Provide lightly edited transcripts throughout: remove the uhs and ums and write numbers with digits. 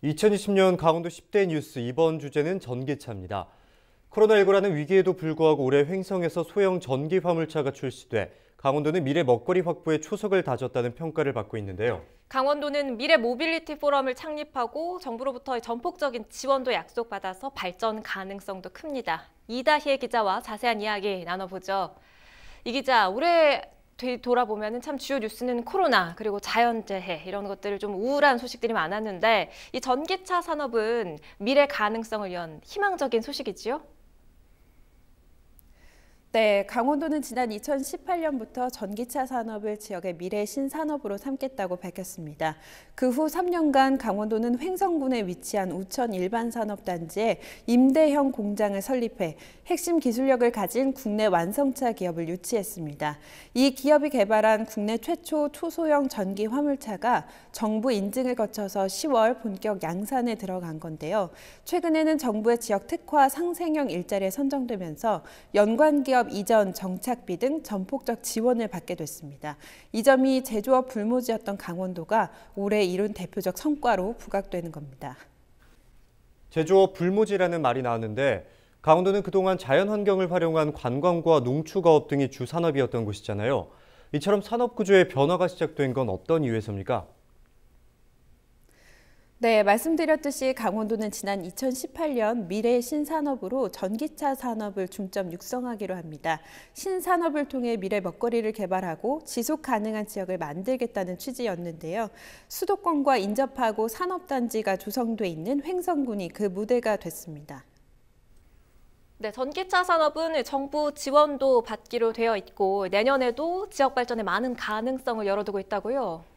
2020년 강원도 10대 뉴스 이번 주제는 전기차입니다. 코로나19라는 위기에도 불구하고 올해 횡성에서 소형 전기 화물차가 출시돼 강원도는 미래 먹거리 확보에 초석을 다졌다는 평가를 받고 있는데요. 강원도는 미래 모빌리티 포럼을 창립하고 정부로부터 전폭적인 지원도 약속받아서 발전 가능성도 큽니다. 이다희의 기자와 자세한 이야기 나눠보죠. 이 기자, 올해 돌아보면 참 주요 뉴스는 코로나 그리고 자연재해 이런 것들을 좀 우울한 소식들이 많았는데 이 전기차 산업은 미래 가능성을 위한 희망적인 소식이지요? 네, 강원도는 지난 2018년부터 전기차 산업을 지역의 미래 신산업으로 삼겠다고 밝혔습니다. 그 후 3년간 강원도는 횡성군에 위치한 우천 일반산업단지에 임대형 공장을 설립해 핵심 기술력을 가진 국내 완성차 기업을 유치했습니다. 이 기업이 개발한 국내 최초 초소형 전기 화물차가 정부 인증을 거쳐서 10월 본격 양산에 들어간 건데요. 최근에는 정부의 지역 특화 상생형 일자리에 선정되면서 연관 기업 이전 정착비 등 전폭적 지원을 받게 됐습니다. 이 점이 제조업 불모지였던 강원도가 올해 이룬 대표적 성과로 부각되는 겁니다. 제조업 불모지라는 말이 나왔는데 강원도는 그동안 자연환경을 활용한 관광과 농축어업 등이 주 산업이었던 곳이잖아요. 이처럼 산업 구조의 변화가 시작된 건 어떤 이유에서입니까? 네, 말씀드렸듯이 강원도는 지난 2018년 미래 신산업으로 전기차 산업을 중점 육성하기로 합니다. 신산업을 통해 미래 먹거리를 개발하고 지속 가능한 지역을 만들겠다는 취지였는데요. 수도권과 인접하고 산업단지가 조성돼 있는 횡성군이 그 무대가 됐습니다. 네, 전기차 산업은 정부 지원도 받기로 되어 있고 내년에도 지역 발전에 많은 가능성을 열어두고 있다고요?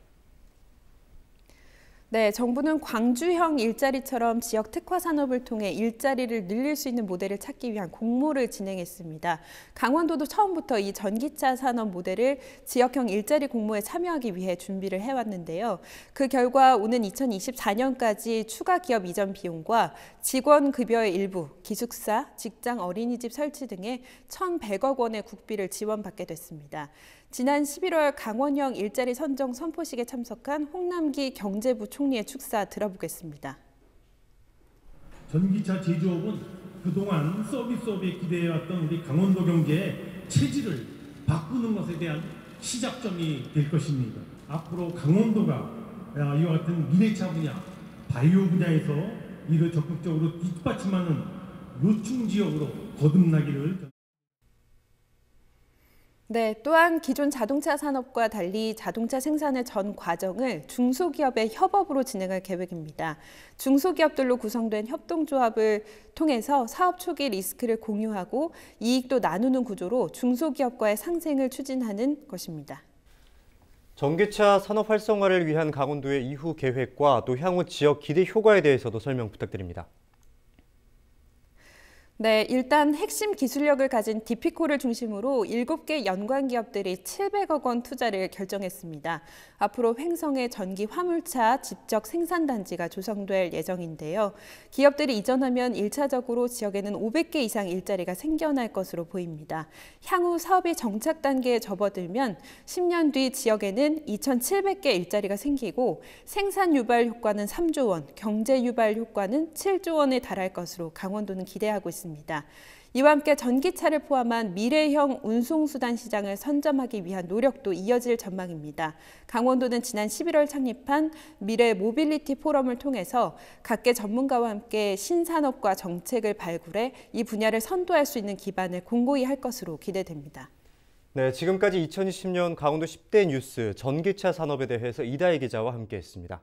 네, 정부는 광주형 일자리처럼 지역 특화 산업을 통해 일자리를 늘릴 수 있는 모델을 찾기 위한 공모를 진행했습니다. 강원도도 처음부터 이 전기차 산업 모델을 지역형 일자리 공모에 참여하기 위해 준비를 해왔는데요. 그 결과 오는 2024년까지 추가 기업 이전 비용과 직원 급여의 일부, 기숙사, 직장 어린이집 설치 등의 1,100억 원의 국비를 지원받게 됐습니다. 지난 11월 강원형 일자리 선정 선포식에 참석한 홍남기 경제부 총리의 축사 들어보겠습니다. 전기차 제조업은 그동안 서비스업에 기대해왔던 우리 강원도 경제의 체질을 바꾸는 것에 대한 시작점이 될 것입니다. 앞으로 강원도가 이와 같은 미래차 분야, 바이오 분야에서 이를 적극적으로 뒷받침하는 요충 지역으로 거듭나기를. 네, 또한 기존 자동차 산업과 달리 자동차 생산의 전 과정을 중소기업의 협업으로 진행할 계획입니다. 중소기업들로 구성된 협동조합을 통해서 사업 초기 리스크를 공유하고 이익도 나누는 구조로 중소기업과의 상생을 추진하는 것입니다. 전기차 산업 활성화를 위한 강원도의 이후 계획과 또 향후 지역 기대 효과에 대해서도 설명 부탁드립니다. 네, 일단 핵심 기술력을 가진 디피코를 중심으로 7개 연관 기업들이 700억 원 투자를 결정했습니다. 앞으로 횡성의 전기 화물차 집적 생산단지가 조성될 예정인데요. 기업들이 이전하면 1차적으로 지역에는 500개 이상 일자리가 생겨날 것으로 보입니다. 향후 사업이 정착 단계에 접어들면 10년 뒤 지역에는 2,700개 일자리가 생기고 생산 유발 효과는 3조 원, 경제 유발 효과는 7조 원에 달할 것으로 강원도는 기대하고 있습니다. 이와 함께 전기차를 포함한 미래형 운송수단 시장을 선점하기 위한 노력도 이어질 전망입니다. 강원도는 지난 11월 창립한 미래 모빌리티 포럼을 통해서 각계 전문가와 함께 신산업과 정책을 발굴해 이 분야를 선도할 수 있는 기반을 공고히 할 것으로 기대됩니다. 네, 지금까지 2020년 강원도 10대 뉴스 전기차 산업에 대해서 이다희 기자와 함께했습니다.